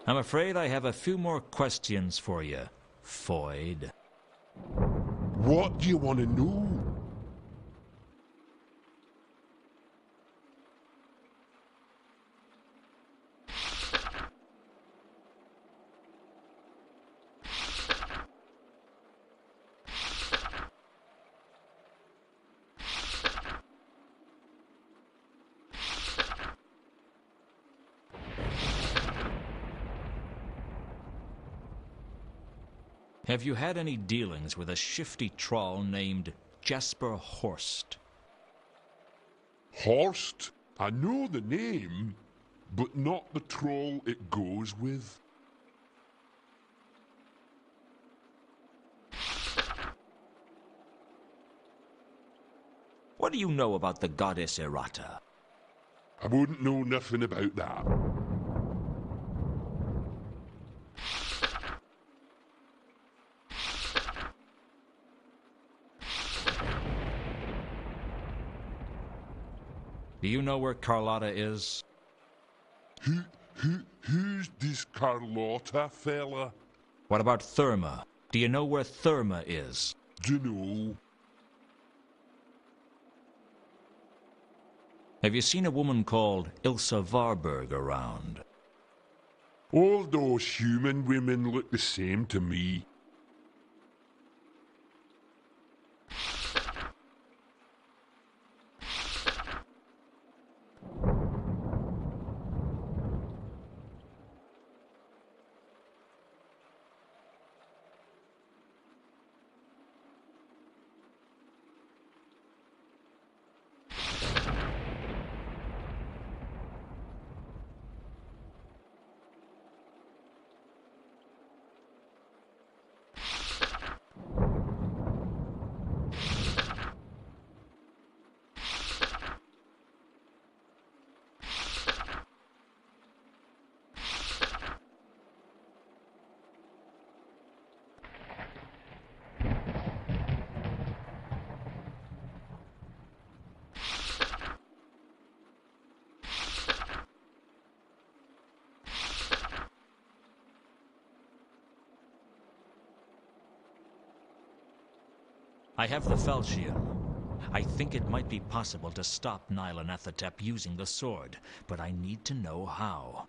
I'm afraid I have a few more questions for you, Foyd. What do you want to know? Have you had any dealings with a shifty troll named Jasper Horst? Horst? I know the name, but not the troll it goes with. What do you know about the goddess Errata? I wouldn't know nothing about that. Do you know where Carlotta is? Who's this Carlotta fella? What about Therma? Do you know where Therma is? Dunno. Have you seen a woman called Ilsa Varberg around? All those human women look the same to me. I have the falchion. I think it might be possible to stop Nylanethotep using the sword, but I need to know how.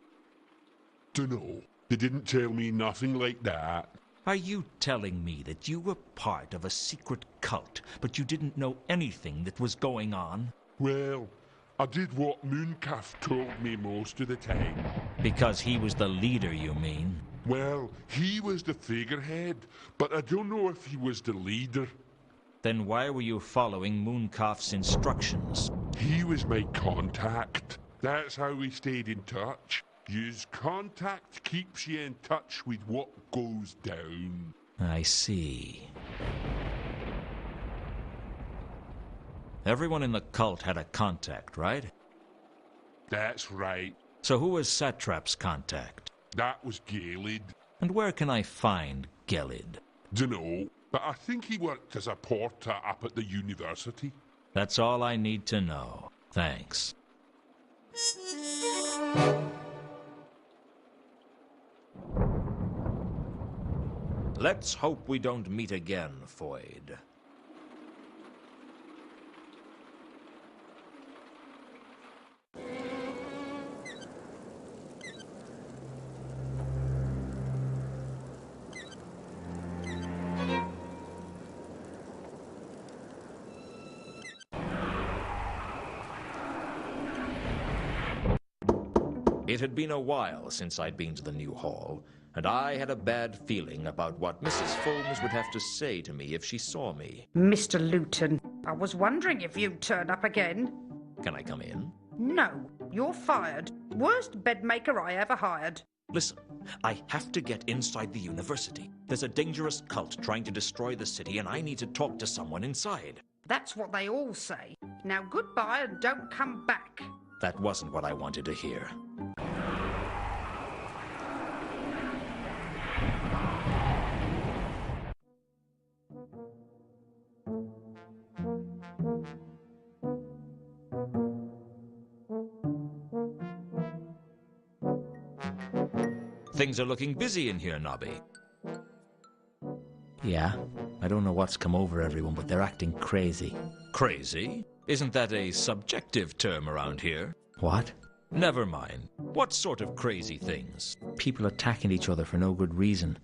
Dunno. They didn't tell me nothing like that. Are you telling me that you were part of a secret cult, but you didn't know anything that was going on? Well, I did what Mooncalf told me most of the time. Because he was the leader, you mean? Well, he was the figurehead, but I don't know if he was the leader. Then why were you following Mooncalf's instructions? He was my contact. That's how we stayed in touch. Use contact keeps you in touch with what goes down. I see. Everyone in the cult had a contact, right? That's right. So who was Satrap's contact? That was Galid. And where can I find Gelid? Dunno, but I think he worked as a porter up at the university. That's all I need to know. Thanks. Let's hope we don't meet again, Foyd. It had been a while since I'd been to the new hall, and I had a bad feeling about what Mrs. Folmes would have to say to me if she saw me. Mr. Luton, I was wondering if you'd turn up again. Can I come in? No, you're fired. Worst bedmaker I ever hired. Listen, I have to get inside the university. There's a dangerous cult trying to destroy the city, and I need to talk to someone inside. That's what they all say. Now goodbye and don't come back. That wasn't what I wanted to hear. Things are looking busy in here, Nobby. Yeah, I don't know what's come over everyone, but they're acting crazy. Crazy? Isn't that a subjective term around here? What? Never mind. What sort of crazy things? People attacking each other for no good reason.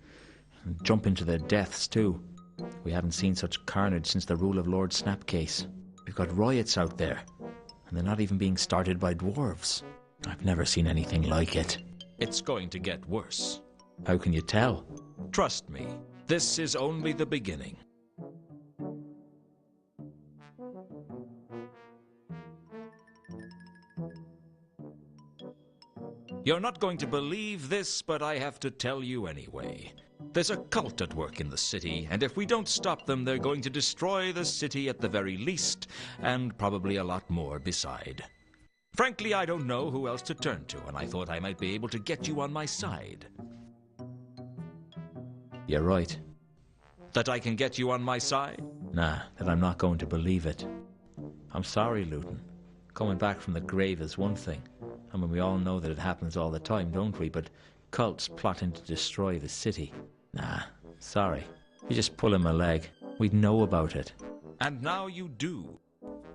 And jumping to their deaths, too. We haven't seen such carnage since the rule of Lord Snapcase. We've got riots out there. And they're not even being started by dwarves. I've never seen anything like it. It's going to get worse. How can you tell? Trust me, this is only the beginning. You're not going to believe this, but I have to tell you anyway. There's a cult at work in the city, and if we don't stop them, they're going to destroy the city at the very least, and probably a lot more beside. Frankly, I don't know who else to turn to, and I thought I might be able to get you on my side. You're right. That I can get you on my side? Nah, that I'm not going to believe it. I'm sorry, Luton. Coming back from the grave is one thing. I mean, we all know that it happens all the time, don't we? But cults plotting to destroy the city. Nah, sorry. You're just pulling my leg. We'd know about it. And now you do.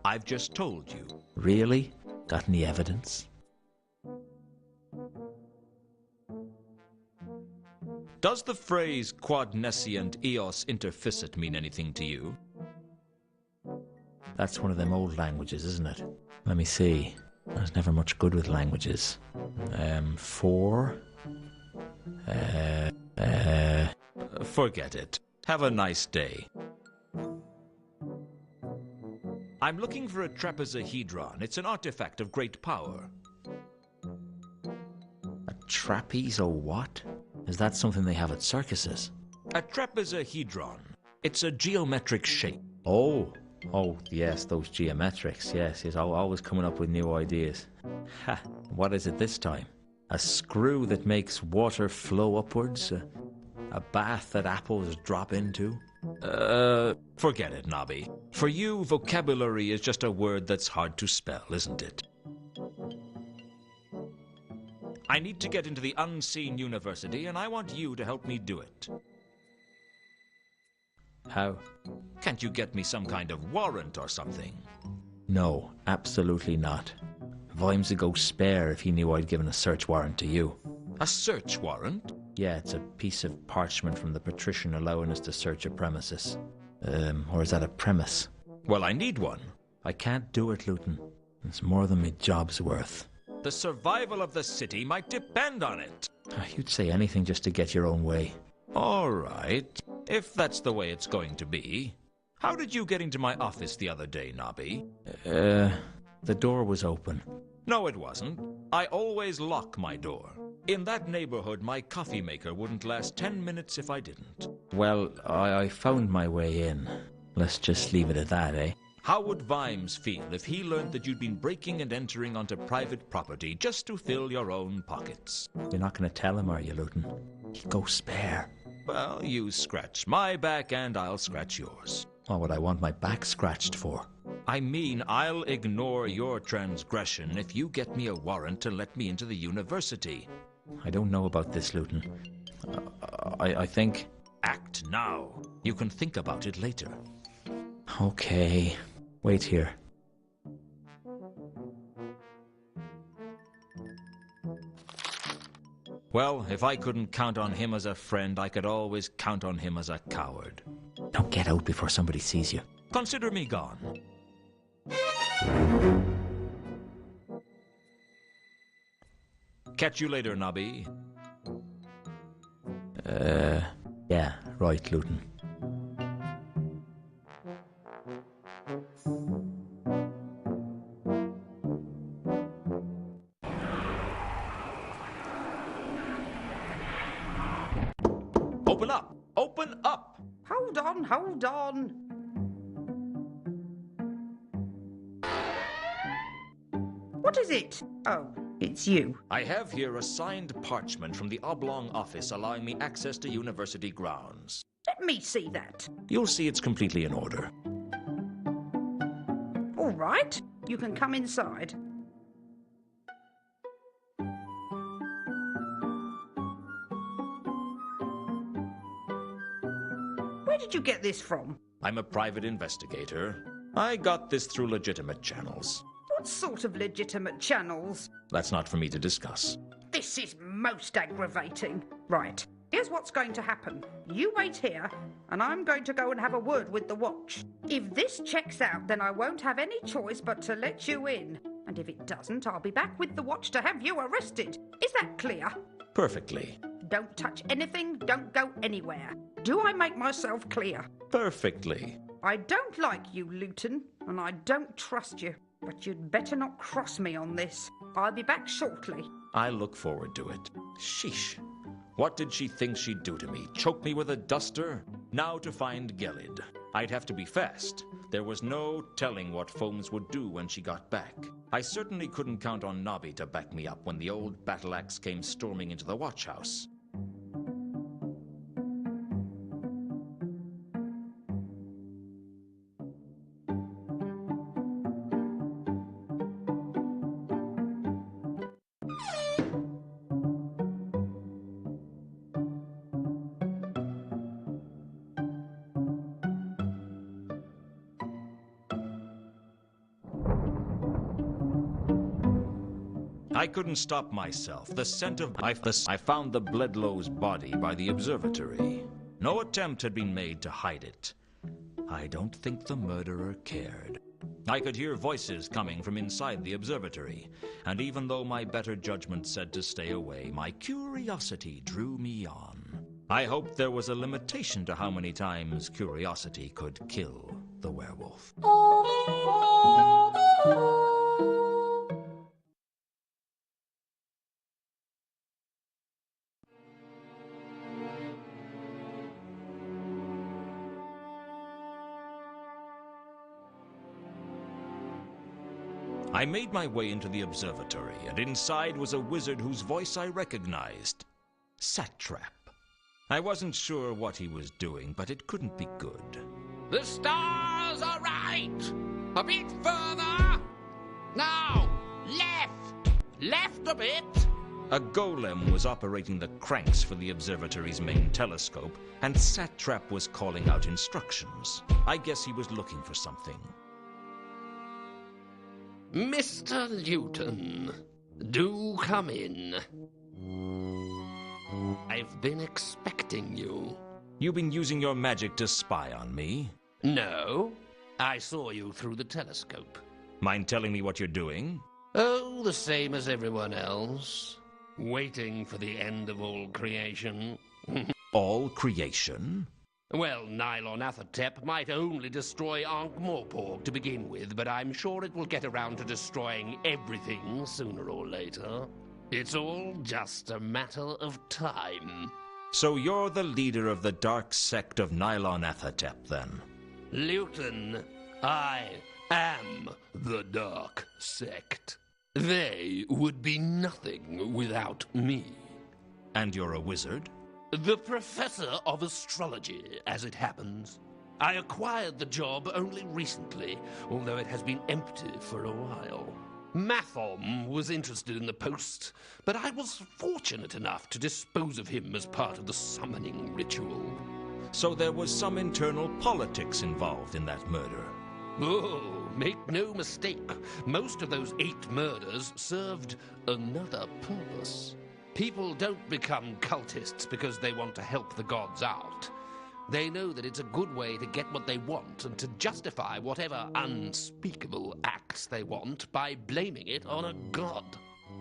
I've just told you. Really? Got any evidence? Does the phrase quod nescient eos interficit mean anything to you? That's one of them old languages, isn't it? Let me see. I was never much good with languages. Forget it. Have a nice day. I'm looking for a trapezohedron. It's an artifact of great power. A trapeze or what? Is that something they have at circuses? A trapezohedron. It's a geometric shape. Oh, yes, those geometrics. Yes, always coming up with new ideas. Ha, what is it this time? A screw that makes water flow upwards? A bath that apples drop into? Forget it, Nobby. For you, vocabulary is just a word that's hard to spell, isn't it? I need to get into the unseen university, and I want you to help me do it. How? Can't you get me some kind of warrant or something? No, absolutely not. Vimes would go spare if he knew I'd given a search warrant to you. A search warrant? Yeah, it's a piece of parchment from the patrician allowing us to search a premises. Or is that a premise? Well, I need one. I can't do it, Luton. It's more than my job's worth. The survival of the city might depend on it. You'd say anything just to get your own way. All right, if that's the way it's going to be. How did you get into my office the other day, Nobby? The door was open. No, it wasn't. I always lock my door. In that neighborhood, my coffee maker wouldn't last 10 minutes if I didn't. Well, I found my way in. Let's just leave it at that, eh? How would Vimes feel if he learned that you'd been breaking and entering onto private property just to fill your own pockets? You're not going to tell him, are you, Luton? He'd go spare. Well, you scratch my back and I'll scratch yours. What would I want my back scratched for? I mean, I'll ignore your transgression if you get me a warrant to let me into the university. I don't know about this, Luton. I think... Act now. You can think about it later. Okay. Wait here. Well, if I couldn't count on him as a friend, I could always count on him as a coward. Now get out before somebody sees you. Consider me gone. Catch you later, Nobby. Yeah, right, Luton. Open up! Open up! Hold on, hold on. What is it? Oh, it's you. I have here a signed parchment from the oblong office allowing me access to university grounds. Let me see that. You'll see it's completely in order. All right, you can come inside. Where did you get this from? I'm a private investigator. I got this through legitimate channels. What sort of legitimate channels? That's not for me to discuss. This is most aggravating. Right, here's what's going to happen. You wait here, and I'm going to go and have a word with the watch. If this checks out, then I won't have any choice but to let you in. And if it doesn't, I'll be back with the watch to have you arrested. Is that clear? Perfectly. Don't touch anything, don't go anywhere. Do I make myself clear? Perfectly. I don't like you, Luton, and I don't trust you. But you'd better not cross me on this. I'll be back shortly. I look forward to it. Sheesh. What did she think she'd do to me? Choke me with a duster? Now to find Gelid. I'd have to be fast. There was no telling what Foams would do when she got back. I certainly couldn't count on Nobby to back me up when the old battle axe came storming into the watch house. I couldn't stop myself. The scent of I found the Bledlow's body by the observatory. No attempt had been made to hide it. I don't think the murderer cared. I could hear voices coming from inside the observatory, and even though my better judgment said to stay away, my curiosity drew me on. I hoped there was a limitation to how many times curiosity could kill the werewolf. I made my way into the observatory, and inside was a wizard whose voice I recognized. Satrap. I wasn't sure what he was doing, but it couldn't be good. The stars are right! A bit further! Now! Left! Left a bit! A golem was operating the cranks for the observatory's main telescope, and Satrap was calling out instructions. I guess he was looking for something. Mr. Luton, do come in. I've been expecting you. You've been using your magic to spy on me? No, I saw you through the telescope. Mind telling me what you're doing? Oh, the same as everyone else. Waiting for the end of all creation. All creation? Well, Nylon Athertep might only destroy Ankh-Morpork to begin with, but I'm sure it will get around to destroying everything sooner or later. It's all just a matter of time. So you're the leader of the dark sect of Nylon Athertep, then? Luton, I am the dark sect. They would be nothing without me. And you're a wizard? The professor of astrology, as it happens. I acquired the job only recently, although it has been empty for a while. Mathom was interested in the post, but I was fortunate enough to dispose of him as part of the summoning ritual. So there was some internal politics involved in that murder. Oh, make no mistake, most of those 8 murders served another purpose. People don't become cultists because they want to help the gods out. They know that it's a good way to get what they want and to justify whatever unspeakable acts they want by blaming it on a god.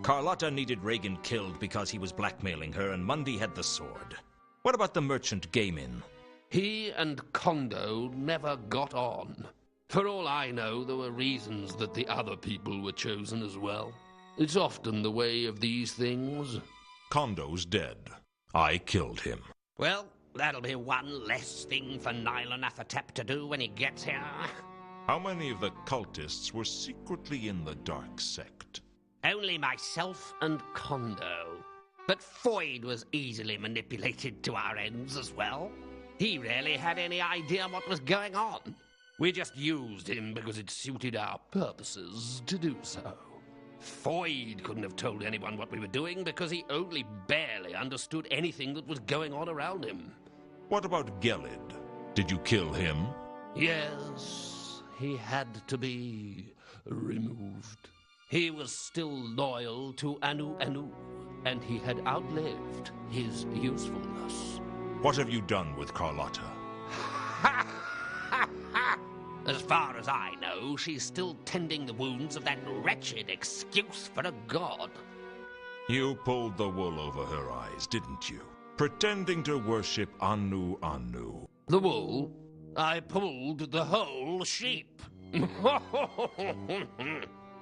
Carlotta needed Reagan killed because he was blackmailing her, and Mundy had the sword. What about the merchant Gaimin? He and Kondo never got on. For all I know, there were reasons that the other people were chosen as well. It's often the way of these things. Kondo's dead. I killed him. Well, that'll be one less thing for Nylon Athertep to do when he gets here. How many of the cultists were secretly in the dark sect? Only myself and Kondo. But Foyd was easily manipulated to our ends as well. He rarely had any idea what was going on. We just used him because it suited our purposes to do so. Foyd couldn't have told anyone what we were doing because he only barely understood anything that was going on around him. What about Gelid? Did you kill him? Yes, he had to be removed. He was still loyal to Anu Anu, and he had outlived his usefulness. What have you done with Carlotta? As far as I know, she's still tending the wounds of that wretched excuse for a god. You pulled the wool over her eyes, didn't you? Pretending to worship Anu Anu. The wool? I pulled the whole sheep.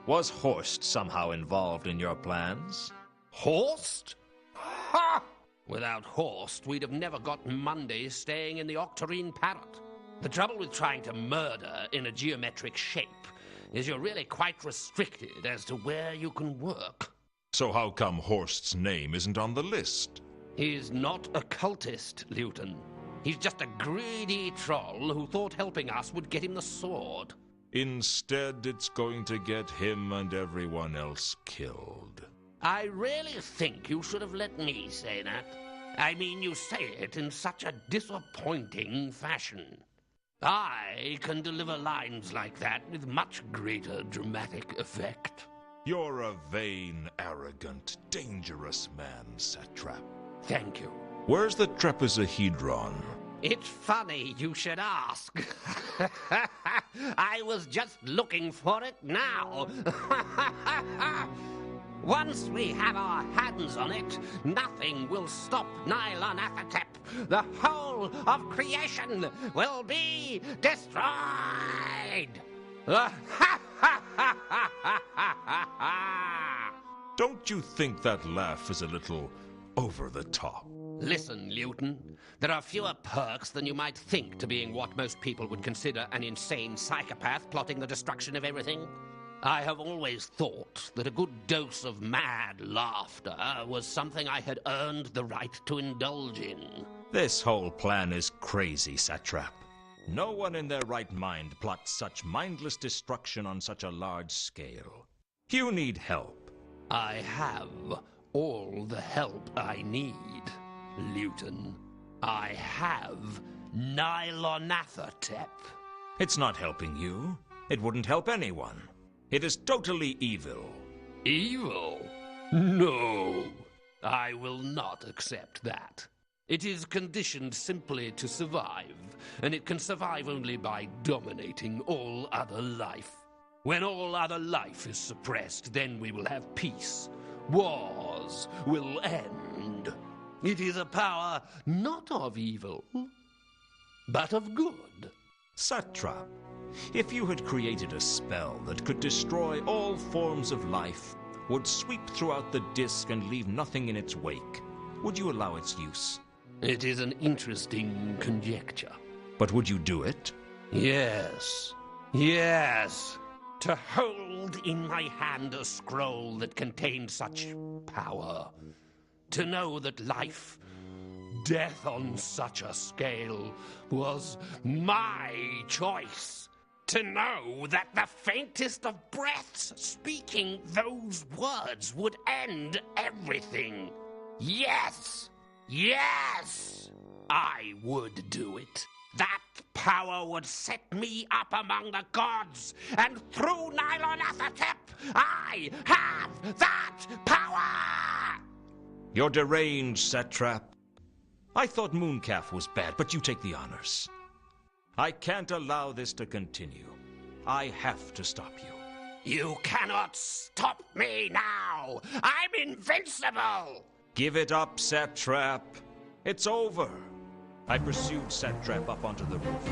Was Horst somehow involved in your plans? Horst? Ha! Without Horst, we'd have never got Monday staying in the Octarine Parrot. The trouble with trying to murder in a geometric shape is you're really quite restricted as to where you can work. So how come Horst's name isn't on the list? He's not a cultist, Luton. He's just a greedy troll who thought helping us would get him the sword. Instead, it's going to get him and everyone else killed. I really think you should have let me say that. I mean, you say it in such a disappointing fashion. I can deliver lines like that with much greater dramatic effect. You're a vain, arrogant, dangerous man, Satrap. Thank you. Where's the trapezohedron? It's funny you should ask. I was just looking for it now. Once we have our hands on it, nothing will stop Nylon Athatep. The whole of creation will be destroyed. Don't you think that laugh is a little over the top? Listen, Luton, there are fewer perks than you might think to being what most people would consider an insane psychopath plotting the destruction of everything. I have always thought that a good dose of mad laughter was something I had earned the right to indulge in. This whole plan is crazy, Satrap. No one in their right mind plots such mindless destruction on such a large scale. You need help. I have all the help I need, Luton. I have Nylonathatep. It's not helping you. It wouldn't help anyone. It is totally evil. Evil? No. I will not accept that. It is conditioned simply to survive, and it can survive only by dominating all other life. When all other life is suppressed, then we will have peace. Wars will end. It is a power not of evil, but of good. Satrap, if you had created a spell that could destroy all forms of life, would sweep throughout the disk and leave nothing in its wake, would you allow its use? It is an interesting conjecture. But would you do it? Yes. Yes. To hold in my hand a scroll that contained such power. To know that life, death on such a scale, was my choice. To know that the faintest of breaths speaking those words would end everything. Yes! Yes! I would do it. That power would set me up among the gods, and through Nylonathatep, I have that power! You're deranged, Satrap. I thought Mooncalf was bad, but you take the honors. I can't allow this to continue. I have to stop you. You cannot stop me now! I'm invincible! Give it up, Satrap. It's over. I pursued Satrap up onto the roof.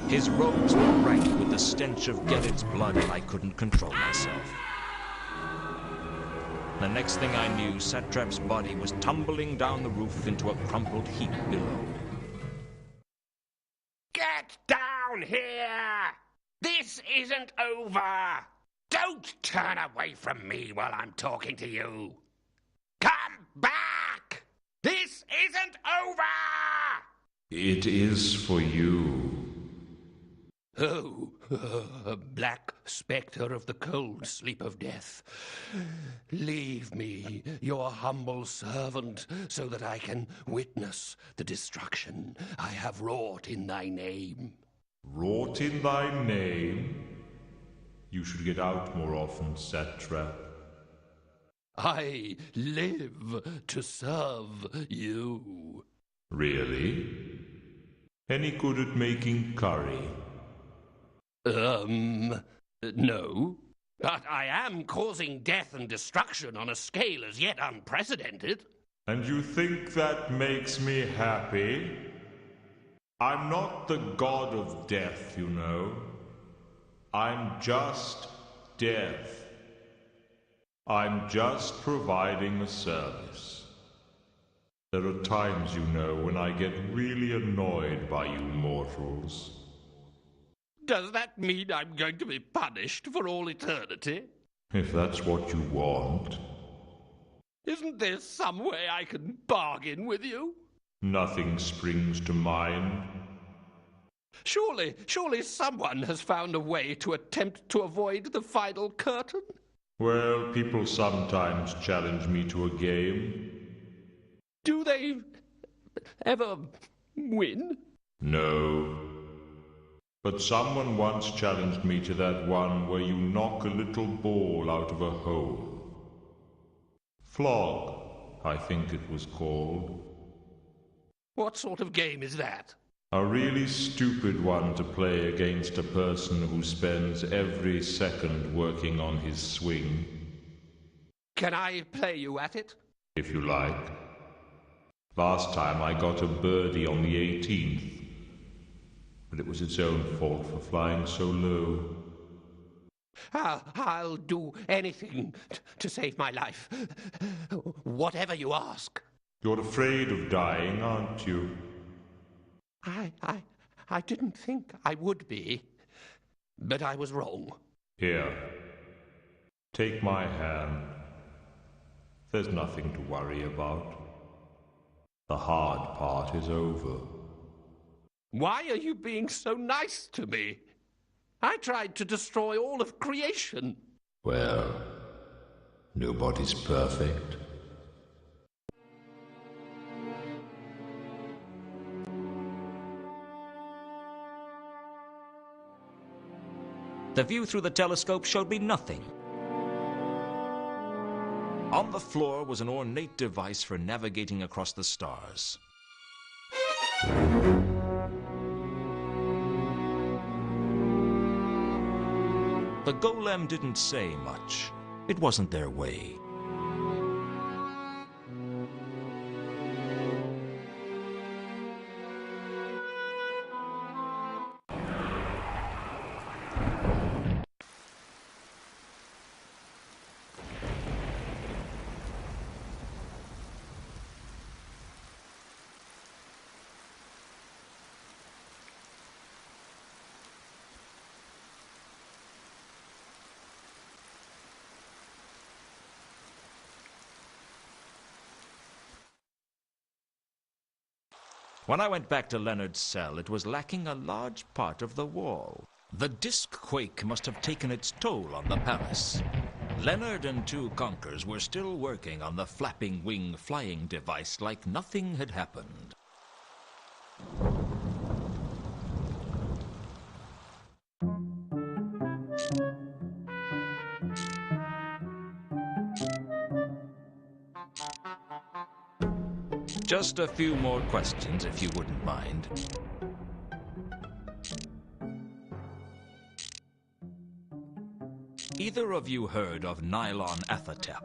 His robes were rank with the stench of Gedid's blood, and I couldn't control myself. The next thing I knew, Satrap's body was tumbling down the roof into a crumpled heap below. Get down here! This isn't over! Don't turn away from me while I'm talking to you! Come back! This isn't over! It is for you. Oh, black spectre of the cold sleep of death, leave me, your humble servant, so that I can witness the destruction I have wrought in thy name. Wrought in thy name? You should get out more often, Satrap. I live to serve you. Really? Any good at making curry? No. But I am causing death and destruction on a scale as yet unprecedented. And you think that makes me happy? I'm not the god of death, you know. I'm just death. I'm just providing a service. There are times, you know, when I get really annoyed by you mortals. Does that mean I'm going to be punished for all eternity? If that's what you want. Isn't there some way I can bargain with you? Nothing springs to mind. Surely someone has found a way to attempt to avoid the final curtain? Well, people sometimes challenge me to a game. Do they ever win? No. But someone once challenged me to that one where you knock a little ball out of a hole. Flog, I think it was called. What sort of game is that? A really stupid one to play against a person who spends every second working on his swing. Can I play you at it? If you like. Last time I got a birdie on the 18th. But it was its own fault for flying so low. I'll do anything to save my life. Whatever you ask. You're afraid of dying, aren't you? I didn't think I would be. But I was wrong. Here. Take my hand. There's nothing to worry about. The hard part is over. Why are you being so nice to me? I tried to destroy all of creation. Well, nobody's perfect. The view through the telescope showed me nothing. On the floor was an ornate device for navigating across the stars. The golem didn't say much. It wasn't their way. When I went back to Leonard's cell, it was lacking a large part of the wall. The disc quake must have taken its toll on the palace. Leonard and two conkers were still working on the flapping wing flying device like nothing had happened. Just a few more questions, if you wouldn't mind. Either of you heard of Nylon Athatep?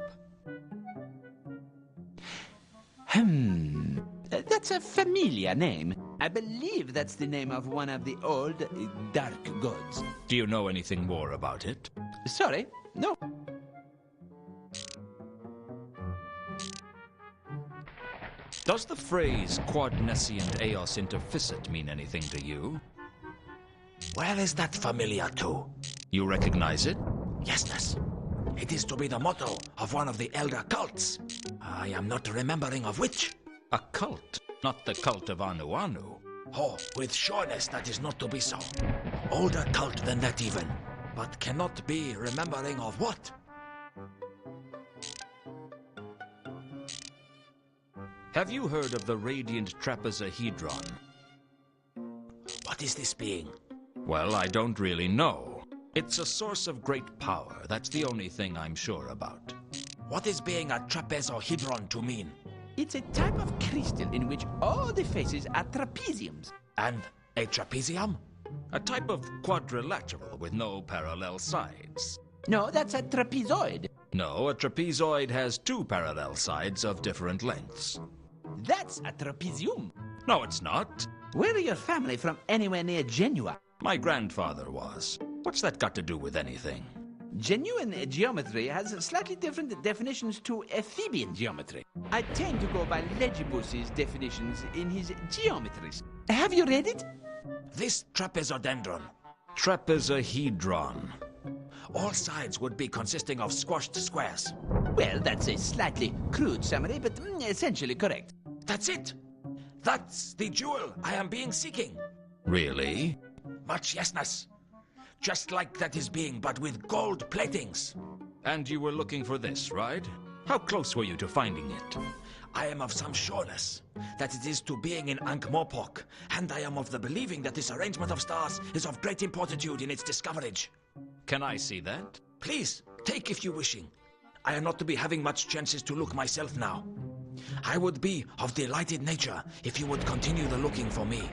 That's a familiar name. I believe that's the name of one of the old dark gods. Do you know anything more about it? Sorry, no. Does the phrase quod nescient eos interficit mean anything to you? Where is that familiar to? You recognize it? Yes. It is to be the motto of one of the elder cults. I am not remembering of which. A cult, not the cult of Anu Anu. Oh, with sureness that is not to be so. Older cult than that even. But cannot be remembering of what? Have you heard of the radiant trapezohedron? What is this being? Well, I don't really know. It's a source of great power. That's the only thing I'm sure about. What is being a trapezohedron to mean? It's a type of crystal in which all the faces are trapeziums. And a trapezium? A type of quadrilateral with no parallel sides. No, that's a trapezoid. No, a trapezoid has two parallel sides of different lengths. That's a trapezium. No, it's not. Where are your family from anywhere near Genua? My grandfather was. What's that got to do with anything? Genuine geometry has slightly different definitions to Theban geometry. I tend to go by Legibus's definitions in his geometries. Have you read it? This trapezodendron. Trapezohedron. All sides would be consisting of squashed squares. Well, that's a slightly crude summary, but essentially correct. That's it. That's the jewel I am being seeking. Really? Much yesness. Just like that is being, but with gold platings. And you were looking for this, right? How close were you to finding it? I am of some sureness that it is to being in Ankh-Morpork, and I am of the believing that this arrangement of stars is of great importantude in its discoverage. Can I see that? Please, take if you wishing. I am not to be having much chances to look myself now. I would be of delighted nature if you would continue the looking for me.